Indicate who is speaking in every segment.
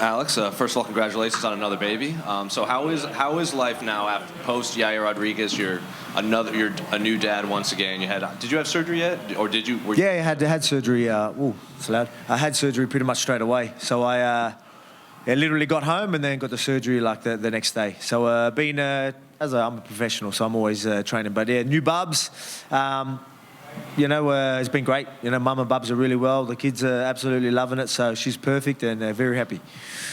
Speaker 1: Alex, first of all, congratulations on another baby. So how is life now after post Yair Rodriguez? You're a new dad once again. Did you have surgery yet, or did you?
Speaker 2: Yeah, I had surgery. It's loud. I had surgery pretty much straight away. So I literally got home and then got the surgery like the next day. So I'm a professional, so I'm always training. But yeah, new bubs. It's been great. Mum and Bubs are really well. The kids are absolutely loving it, so she's perfect and very happy.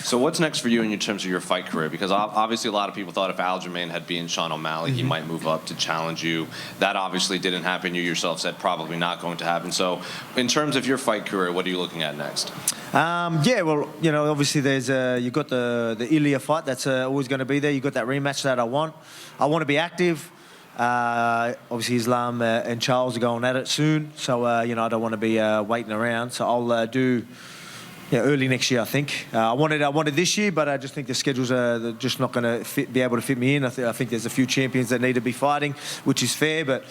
Speaker 1: So what's next for you in terms of your fight career? Because obviously a lot of people thought if Aljamain had beaten Sean O'Malley, he might move up to challenge you. That obviously didn't happen. You yourself said probably not going to happen. So in terms of your fight career, what are you looking at next?
Speaker 2: Obviously you've got the Ilia fight. That's always going to be there. You've got that rematch that I want. I want to be active. Obviously Islam and Charles are going at it soon, so I don't want to be waiting around. So I'll do early next year, I think. I wanted this year, but I just think the schedules are just not going to be able to fit me in. I think there's a few champions that need to be fighting, which is fair, but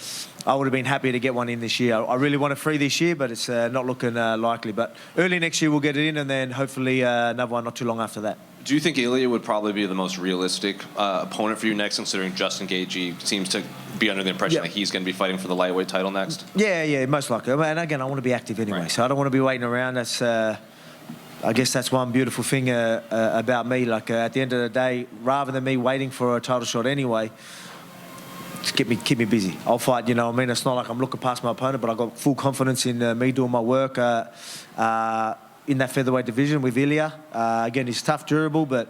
Speaker 2: I would have been happy to get one in this year. I really want a free this year, but it's not looking likely. But early next year we'll get it in, and then hopefully another one not too long after that.
Speaker 1: Do you think Ilia would probably be the most realistic opponent for you next, considering Justin Gaethje seems to be under the impression that he's going to be fighting for the lightweight title next?
Speaker 2: Yeah, most likely. And again, I want to be active anyway, so I don't want to be waiting around. That's, I guess that's one beautiful thing about me. Like at the end of the day, rather than me waiting for a title shot anyway, just keep me busy. I'll fight, It's not like I'm looking past my opponent, but I've got full confidence in me doing my work. In that featherweight division with Ilia. Again, he's tough, durable, but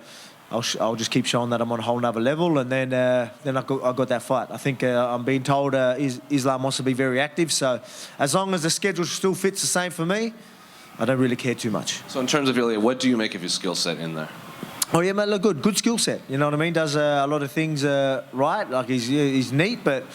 Speaker 2: I'll just keep showing that I'm on a whole nother level, and then I got that fight. I think I'm being told Islam wants to be very active, so as long as the schedule still fits the same for me, I don't really care too much.
Speaker 1: So in terms of Ilia, what do you make of his skill set in there?
Speaker 2: Oh yeah, man, look good skill set. You know what I mean? Does a lot of things right. Like he's neat, but.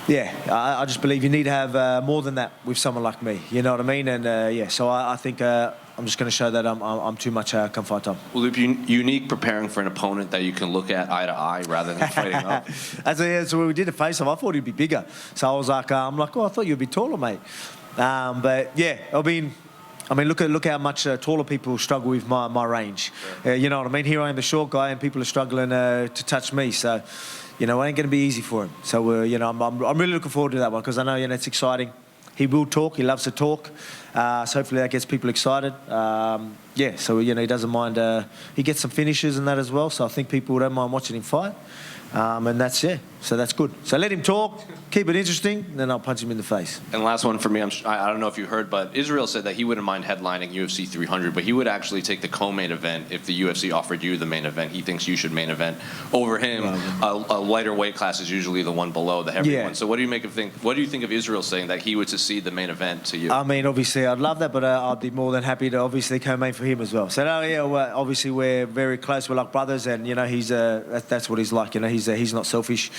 Speaker 2: Yeah, I just believe you need to have more than that with someone like me. You know what I mean? And so I think I'm just going to show that I'm too much come fight time.
Speaker 1: Will it be unique preparing for an opponent that you can look at eye to eye rather than fighting up?
Speaker 2: So when we did a face-off, I thought he'd be bigger. So I was like, I thought you'd be taller, mate. But yeah, look how much taller people struggle with my range. You know what I mean? Here I am, the short guy, and people are struggling to touch me. So. It ain't going to be easy for him. So, I'm really looking forward to that one because I know, it's exciting. He will talk. He loves to talk. So hopefully that gets people excited. So, he doesn't mind. He gets some finishes and that as well. So I think people don't mind watching him fight. And so that's good. So let him talk, keep it interesting, then I'll punch him in the face.
Speaker 1: And last one for me, I don't know if you heard, but Israel said that he wouldn't mind headlining UFC 300, but he would actually take the co-main event if the UFC offered you the main event. He thinks you should main event over him. A lighter weight class is usually the one below the heavy one. So what do you think of Israel saying that he would succeed the main event to you?
Speaker 2: I mean, obviously I'd love that, but I'd be more than happy to obviously co-main for him as well. So obviously we're very close. We're like brothers, and he's that's what he's like. He's not selfish.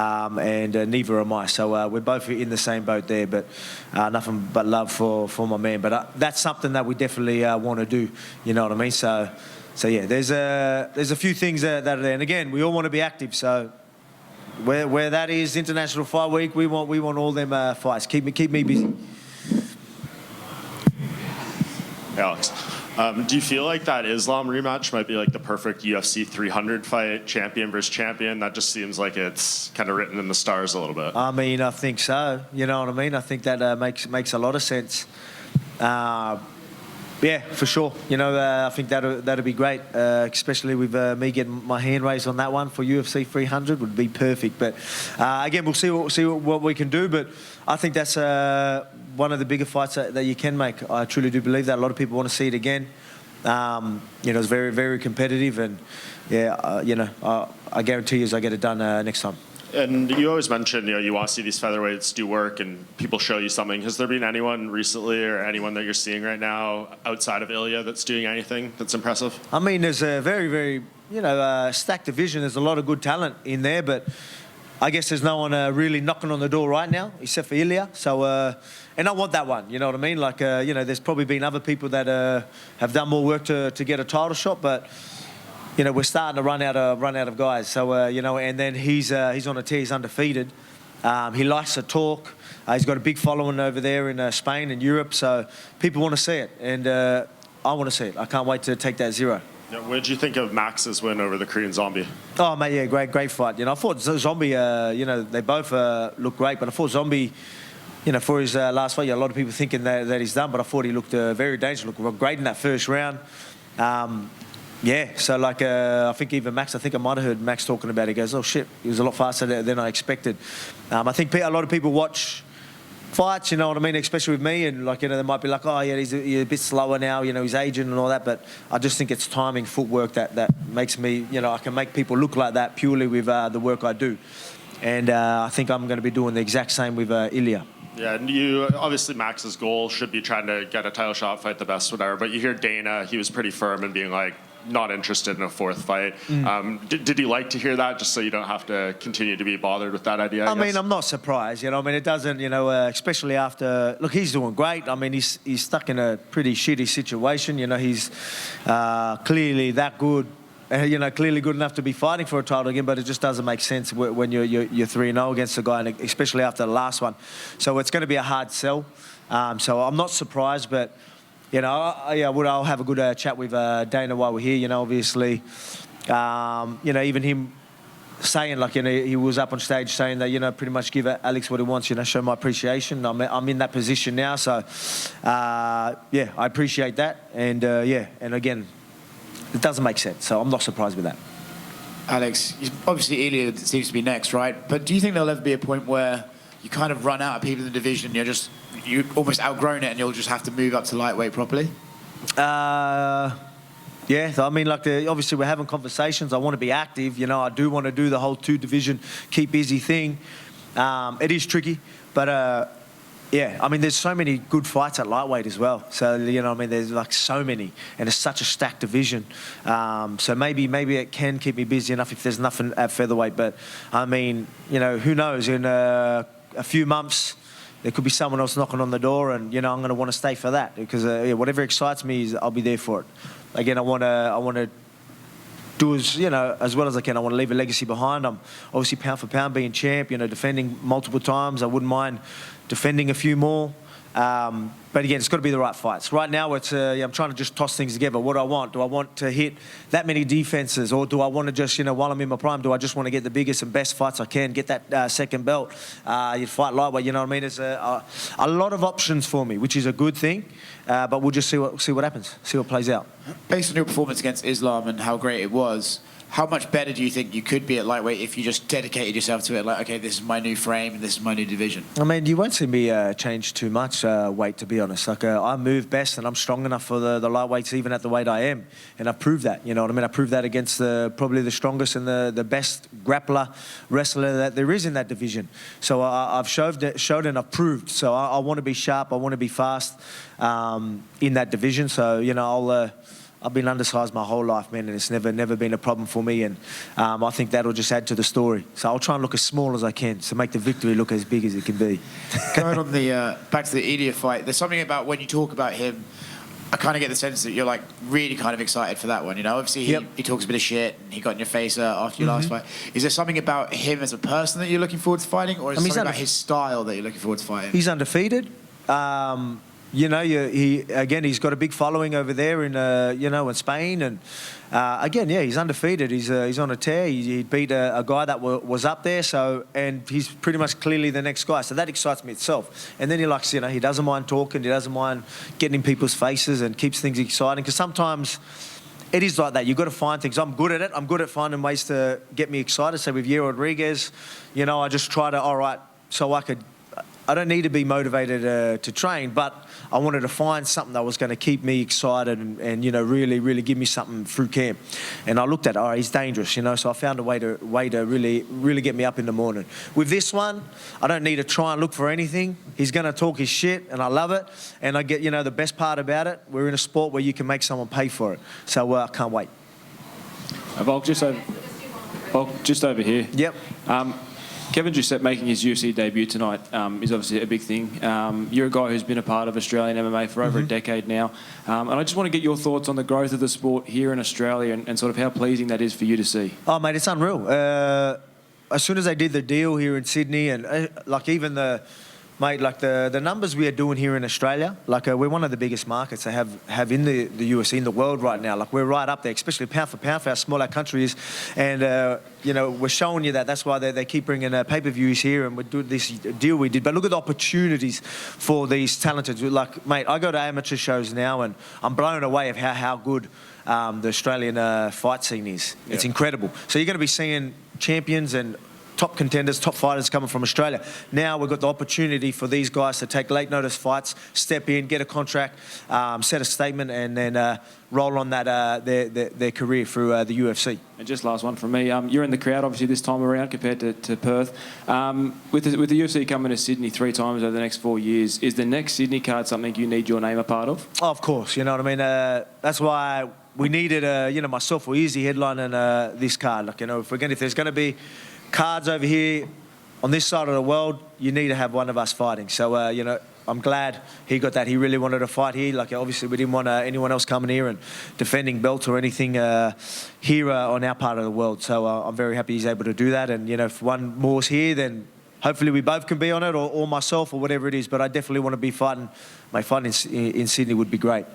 Speaker 2: And neither am I. So we're both in the same boat there, but nothing but love for my man. But that's something that we definitely want to do. You know what I mean? So yeah, there's a few things that are there. And again, we all want to be active. So where that is International Fight Week, we want all them fights. Keep me busy.
Speaker 3: Alex, do you feel like that Islam rematch might be like the perfect UFC 300 fight, champion versus champion? That just seems like it's kind of written in the stars a little bit.
Speaker 2: I mean, I think so. You know what I mean? I think that makes a lot of sense. Yeah, for sure. I think that'd be great, especially with me getting my hand raised on that one for UFC 300 would be perfect. But again, we'll see what we can do. But I think that's one of the bigger fights that you can make. I truly do believe that. A lot of people want to see it again. It's very, very competitive, and I guarantee you I get it done next time.
Speaker 3: And you always mention, you want to see these featherweights do work and people show you something. Has there been anyone recently or anyone that you're seeing right now outside of Ilia that's doing anything that's impressive?
Speaker 2: I mean, there's a very, very, stacked division. There's a lot of good talent in there, but I guess there's no one really knocking on the door right now except for Ilia. So, and I want that one, you know what I mean? Like, there's probably been other people that have done more work to get a title shot, but we're starting to run out of guys. So, and then he's on a tear. He's undefeated. He likes to talk. He's got a big following over there in Spain and Europe. So people want to see it. And I want to see it. I can't wait to take that 0.
Speaker 3: Yeah, what did you think of Max's win over the Korean Zombie?
Speaker 2: Oh, mate, yeah, great fight. You know, I thought Zombie, you know, they both look great, but I thought Zombie, you know, for his last fight, a lot of people thinking that he's done, but I thought he looked very dangerous, looked great in that first round. Yeah, so like I think even Max, I think I might have heard Max talking about it. He goes, oh shit, he was a lot faster than I expected. I think a lot of people watch fights, you know what I mean, especially with me, and like, you know, they might be like, oh yeah, he's a bit slower now, you know, he's aging and all that, but I just think it's timing, footwork that makes me, you know, I can make people look like that purely with the work I do. And I think I'm going to be doing the exact same with Ilia.
Speaker 3: Yeah, and obviously Max's goal should be trying to get a title shot, fight the best, whatever, but you hear Dana, he was pretty firm in being like, not interested in a 4th fight. Did you like to hear that, just so you don't have to continue to be bothered with that idea? I
Speaker 2: mean, I'm not surprised. You know, I mean, it doesn't. You know, especially after. Look, he's doing great. I mean, he's stuck in a pretty shitty situation. You know, he's clearly that good. You know, clearly good enough to be fighting for a title again, but it just doesn't make sense when you're 3-0 against a guy, and especially after the last one. So it's going to be a hard sell. So I'm not surprised, but. You know, I'll have a good chat with Dana while we're here. You know, obviously, you know, even him saying, like, you know, he was up on stage saying that, you know, pretty much give Alex what he wants, you know, show my appreciation. I'm in that position now, so, yeah, I appreciate that. And, yeah, and again, it doesn't make sense, so I'm not surprised with that.
Speaker 4: Alex, obviously Ilia seems to be next, right? But do you think there'll ever be a point where you kind of run out of people in the division, you almost outgrown it and you'll just have to move up to lightweight properly?
Speaker 2: Yeah, I mean, like, obviously we're having conversations. I want to be active. You know, I do want to do the whole 2-division, keep busy thing. It is tricky, but yeah, I mean, there's so many good fights at lightweight as well. So, you know, I mean, there's like so many, and it's such a stacked division. So maybe it can keep me busy enough if there's nothing at featherweight. But I mean, you know, who knows? In a few months, there could be someone else knocking on the door, and you know, I'm going to want to stay for that because yeah, whatever excites me, I'll be there for it. Again, I want to do as well as I can. I want to leave a legacy behind. I'm obviously pound for pound being champ, you know, defending multiple times. I wouldn't mind defending a few more. But again, it's got to be the right fights. Right now, it's I'm trying to just toss things together. What do I want? Do I want to hit that many defenses, or do I want to just, you know, while I'm in my prime, do I just want to get the biggest and best fights I can, get that second belt, you fight lightweight, you know what I mean? There's a lot of options for me, which is a good thing. But we'll just see what happens, see what plays out.
Speaker 4: Based on your performance against Islam and how great it was, how much better do you think you could be at lightweight if you just dedicated yourself to it? Like, okay, this is my new frame and this is my new division.
Speaker 2: I mean, you won't see me change too much weight, to be honest. Like, I move best and I'm strong enough for the lightweights, even at the weight I am. And I proved that, you know what I mean? I proved that against probably the strongest and the best grappler, wrestler that there is in that division. So I've showed and I've proved. So I want to be sharp. I want to be fast in that division. So, you know, I've been undersized my whole life, man, and it's never been a problem for me. And I think that'll just add to the story. So I'll try and look as small as I can to make the victory look as big as it can be.
Speaker 4: Going on back to the Ilia fight, there's something about when you talk about him, I kind of get the sense that you're like really kind of excited for that one. You know, obviously he talks a bit of shit and he got in your face after your last fight. Is there something about him as a person that you're looking forward to fighting, or is there something about his style that you're looking forward to fighting?
Speaker 2: He's undefeated. You know, he's got a big following over there in in Spain, and again, yeah, he's undefeated. He's on a tear. He beat a guy that was up there, and he's pretty much clearly the next guy. So that excites me itself. And then he likes, you know, he doesn't mind talking. He doesn't mind getting in people's faces and keeps things exciting. Because sometimes it is like that. You've got to find things. I'm good at it. I'm good at finding ways to get me excited. So with Yair Rodriguez, you know, I just try to, all right, so I don't need to be motivated to train, but I wanted to find something that was going to keep me excited and you know, really give me something through camp. And I looked at, all right, he's dangerous, you know, so I found a way to really get me up in the morning. With this one, I don't need to try and look for anything. He's going to talk his shit, and I love it. And I get, you know, the best part about it, we're in a sport where you can make someone pay for it. So I can't wait.
Speaker 5: Volk, just over here.
Speaker 2: Yep.
Speaker 5: Kevin Giuseppe making his UFC debut tonight is obviously a big thing. You're a guy who's been a part of Australian MMA for over a decade now. And I just want to get your thoughts on the growth of the sport here in Australia and sort of how pleasing that is for you to see.
Speaker 2: Oh, mate, it's unreal. As soon as they did the deal here in Sydney and like even the Mate, like the numbers we are doing here in Australia, like we're one of the biggest markets they have in the UFC in the world right now. Like we're right up there, especially pound for how small our country is, and you know, we're showing you that. That's why they keep bringing pay-per-views here, and we do this deal we did. But look at the opportunities for these talented. Like, mate, I go to amateur shows now, and I'm blown away of how good the Australian fight scene is. Yeah. It's incredible. So you're going to be seeing champions and top contenders, top fighters coming from Australia. Now we've got the opportunity for these guys to take late notice fights, step in, get a contract, set a statement, and then roll on that their career through the UFC.
Speaker 5: And just last one from me. You're in the crowd, obviously, this time around compared to Perth. With the UFC coming to Sydney 3 times over the next 4 years, is the next Sydney card something you need your name a part of?
Speaker 2: Oh, of course, you know what I mean? That's why we needed, you know, myself or Easy headlining this card. Like, you know, if there's going to be cards over here on this side of the world, you need to have one of us fighting. So, you know, I'm glad he got that. He really wanted to fight here. Like, obviously, we didn't want anyone else coming here and defending belts or anything here on our part of the world. So I'm very happy he's able to do that. And, you know, if one more's here, then hopefully we both can be on it, or myself, or whatever it is. But I definitely want to be fighting. My fight in Sydney would be great.